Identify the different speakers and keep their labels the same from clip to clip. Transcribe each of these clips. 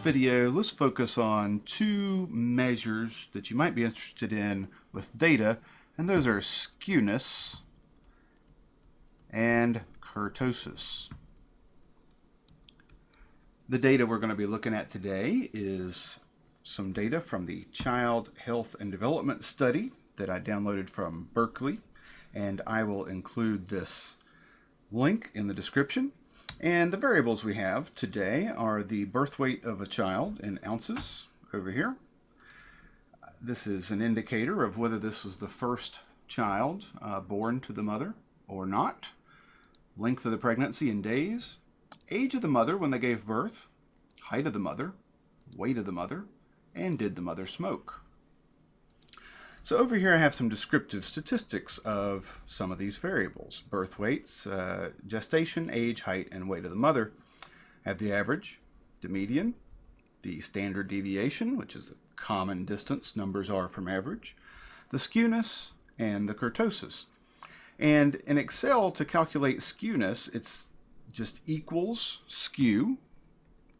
Speaker 1: video, let's focus on two measures that you might be interested in with data, and those are skewness and kurtosis. The data we're going to be looking at today is some data from the Child Health and Development Study that I downloaded from Berkeley, and I will include this link in the description. And the variables we have today are the birth weight of a child in ounces over here. This is an indicator of whether this was the first child born to the mother or not. Length of the pregnancy in days. Age of the mother when they gave birth. Height of the mother. Weight of the mother. And did the mother smoke? So over here I have some descriptive statistics of some of these variables. Birth weights, gestation, age, height, and weight of the mother. I have the average, the median, the standard deviation, which is the common distance numbers are from average, the skewness, and the kurtosis. And in Excel, to calculate skewness, it's just equals skew,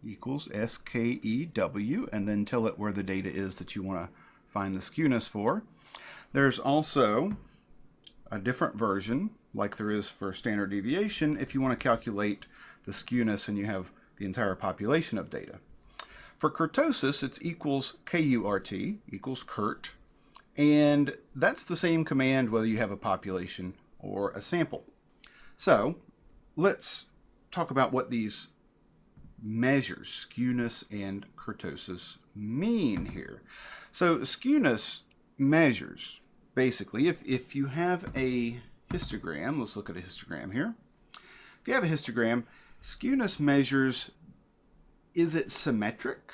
Speaker 1: equals SKEW, and then tell it where the data is that you want to find the skewness for. There's also a different version, like there is for standard deviation, if you want to calculate the skewness and you have the entire population of data. For kurtosis, it's equals KURT, equals KURT, and that's the same command whether you have a population or a sample. So let's talk about what these measures, skewness and kurtosis, mean here. So skewness measures, basically, if you have a histogram, let's look at a histogram here. If you have a histogram, skewness measures, is it symmetric?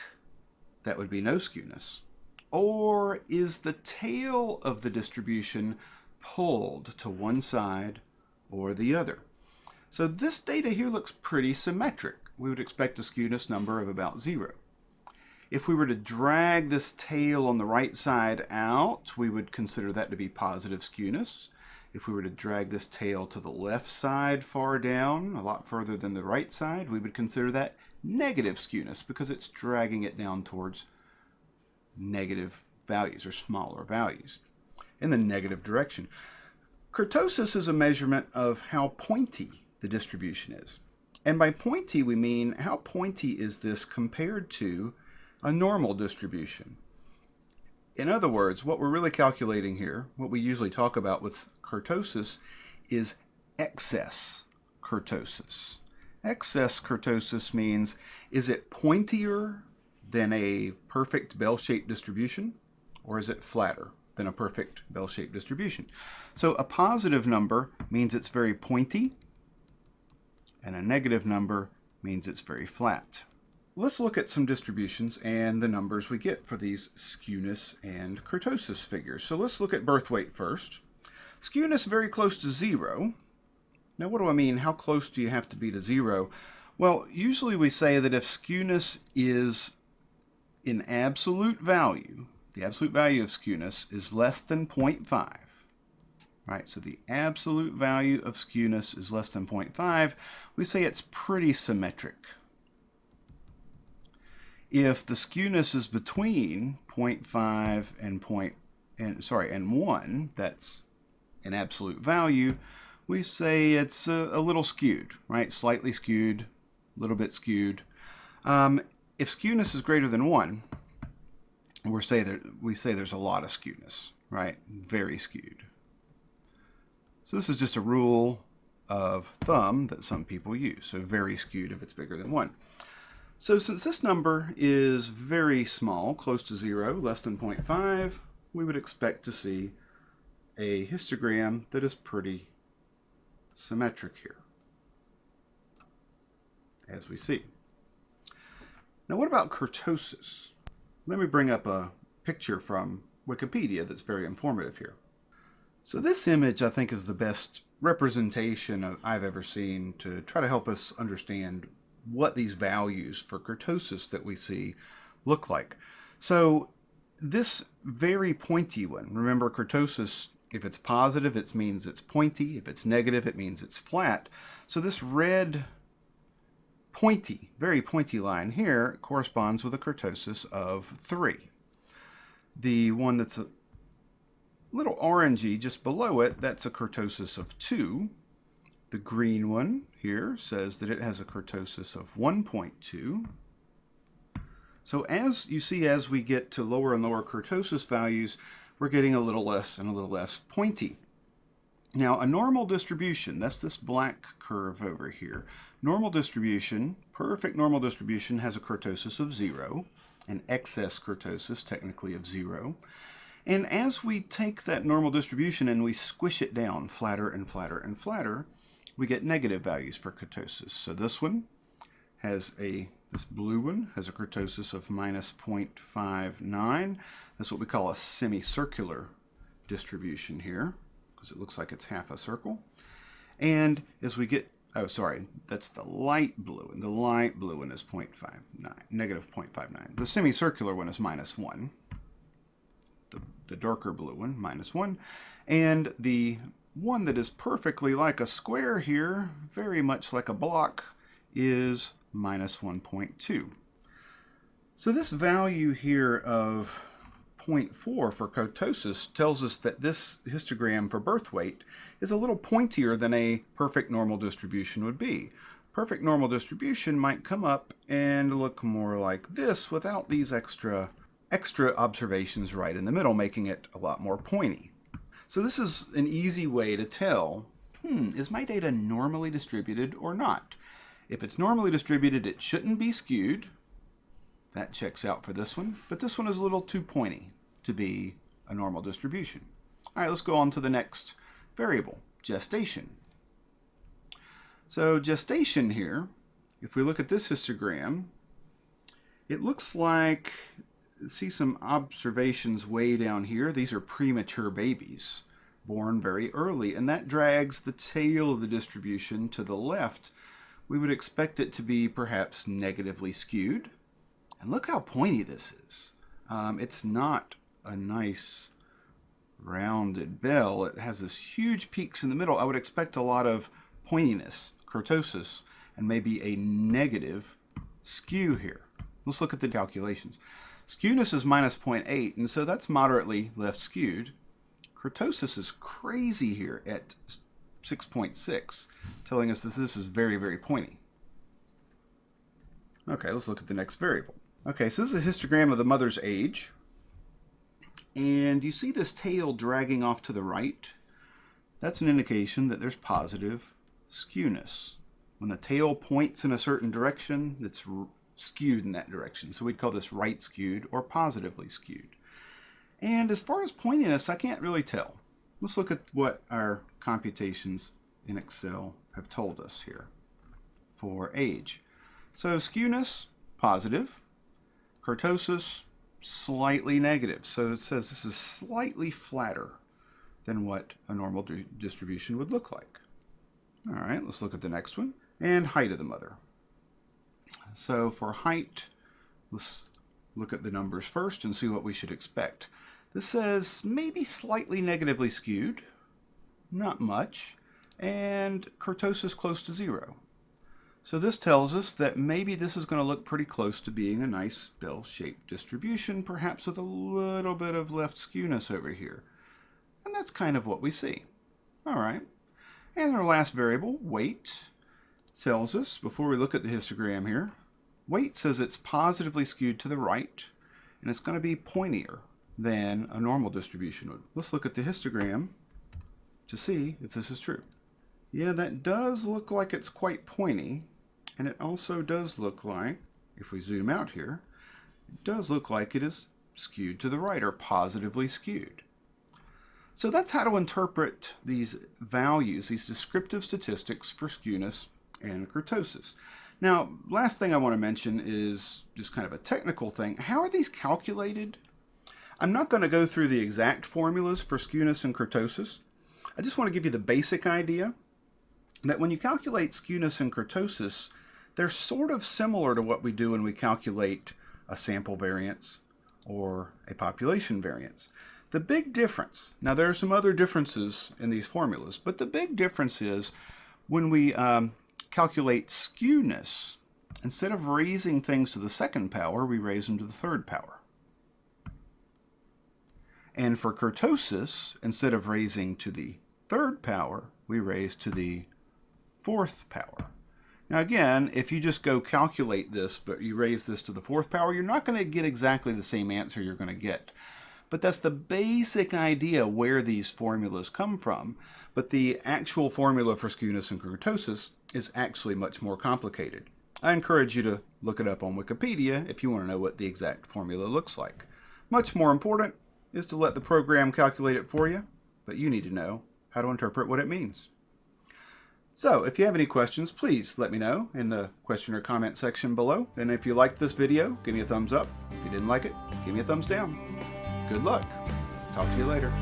Speaker 1: That would be no skewness. Or is the tail of the distribution pulled to one side or the other? So this data here looks pretty symmetric. We would expect a skewness number of about 0. If we were to drag this tail on the right side out, we would consider that to be positive skewness. If we were to drag this tail to the left side far down, a lot further than the right side, we would consider that negative skewness because it's dragging it down towards negative values or smaller values in the negative direction. Kurtosis is a measurement of how pointy the distribution is. And by pointy, we mean how pointy is this compared to a normal distribution. In other words, what we're really calculating here, what we usually talk about with kurtosis, is excess kurtosis. Excess kurtosis means, is it pointier than a perfect bell-shaped distribution, or is it flatter than a perfect bell-shaped distribution? So a positive number means it's very pointy, and a negative number means it's very flat. Let's look at some distributions and the numbers we get for these skewness and kurtosis figures. So let's look at birth weight first. Skewness very close to 0. Now what do I mean? How close do you have to be to 0? Well, usually we say that if skewness is in absolute value, the absolute value of skewness is less than 0.5. Right, so the absolute value of skewness is less than 0.5. We say it's pretty symmetric. If the skewness is between 0.5 and 1, that's an absolute value, we say it's a little skewed, right? Slightly skewed, a little bit skewed. If skewness is greater than 1, we say there's a lot of skewness, right? Very skewed. So this is just a rule of thumb that some people use. So very skewed if it's bigger than 1. So since this number is very small, close to 0, less than 0.5, we would expect to see a histogram that is pretty symmetric here, as we see. Now what about kurtosis? Let me bring up a picture from Wikipedia that's very informative here. So this image, I think, is the best representation I've ever seen to try to help us understand what these values for kurtosis that we see look like. So this very pointy one, remember kurtosis, if it's positive, it means it's pointy. If it's negative, it means it's flat. So this red pointy, very pointy line here corresponds with a kurtosis of 3. The one that's a little orangey just below it, that's a kurtosis of 2. The green one here says that it has a kurtosis of 1.2. So as you see, as we get to lower and lower kurtosis values, we're getting a little less and a little less pointy. Now, a normal distribution, that's this black curve over here. Normal distribution, perfect normal distribution, has a kurtosis of 0, an excess kurtosis technically of 0. And as we take that normal distribution and we squish it down flatter and flatter and flatter, we get negative values for kurtosis. So this one has this blue one has a kurtosis of minus 0.59. That's what we call a semicircular distribution here, because it looks like it's half a circle. And as we get, oh sorry, that's the light blue, and the light blue one is 0.59, negative 0.59. The semicircular one is minus 1. The darker blue one, minus 1. And the one that is perfectly like a square here, very much like a block, is minus 1.2. So this value here of 0.4 for kurtosis tells us that this histogram for birth weight is a little pointier than a perfect normal distribution would be. Perfect normal distribution might come up and look more like this without these extra observations right in the middle, making it a lot more pointy. So this is an easy way to tell, is my data normally distributed or not? If it's normally distributed, it shouldn't be skewed. That checks out for this one, but this one is a little too pointy to be a normal distribution. All right, let's go on to the next variable, gestation. So gestation here, if we look at this histogram, it looks like, see some observations way down here. These are premature babies born very early, and that drags the tail of the distribution to the left. We would expect it to be perhaps negatively skewed. And look how pointy this is. It's not a nice rounded bell. It has this huge peaks in the middle. I would expect a lot of pointiness, kurtosis, and maybe a negative skew here. Let's look at the calculations. Skewness is minus 0.8, and so that's moderately left skewed. Kurtosis is crazy here at 6.6, telling us that this is very, very pointy. Okay, let's look at the next variable. Okay, so this is a histogram of the mother's age. And you see this tail dragging off to the right? That's an indication that there's positive skewness. When the tail points in a certain direction, it's skewed in that direction. So we'd call this right skewed or positively skewed. And as far as pointiness, I can't really tell. Let's look at what our computations in Excel have told us here for age. So skewness, positive. Kurtosis, slightly negative. So it says this is slightly flatter than what a normal distribution would look like. All right, let's look at the next one. And height of the mother. So for height, let's look at the numbers first and see what we should expect. This says maybe slightly negatively skewed, not much, and kurtosis close to 0. So this tells us that maybe this is going to look pretty close to being a nice bell-shaped distribution, perhaps with a little bit of left skewness over here. And that's kind of what we see. All right. And our last variable, weight, tells us, before we look at the histogram here, weight says it's positively skewed to the right, and it's going to be pointier than a normal distribution would. Let's look at the histogram to see if this is true. Yeah, that does look like it's quite pointy, and it also does look like, if we zoom out here, it does look like it is skewed to the right or positively skewed. So that's how to interpret these values, these descriptive statistics for skewness and kurtosis. Now, last thing I want to mention is just kind of a technical thing. How are these calculated? I'm not going to go through the exact formulas for skewness and kurtosis. I just want to give you the basic idea that when you calculate skewness and kurtosis, they're sort of similar to what we do when we calculate a sample variance or a population variance. The big difference, now there are some other differences in these formulas, but the big difference is when we calculate skewness, instead of raising things to the second power, we raise them to the third power. And for kurtosis, instead of raising to the third power, we raise to the fourth power. Now again, if you just go calculate this, but you raise this to the fourth power, you're not going to get exactly the same answer you're going to get. But that's the basic idea where these formulas come from. But the actual formula for skewness and kurtosis is actually much more complicated. I encourage you to look it up on Wikipedia if you want to know what the exact formula looks like. Much more important is to let the program calculate it for you, but you need to know how to interpret what it means. So if you have any questions, please let me know in the question or comment section below. And if you liked this video, give me a thumbs up. If you didn't like it, give me a thumbs down. Good luck. Talk to you later.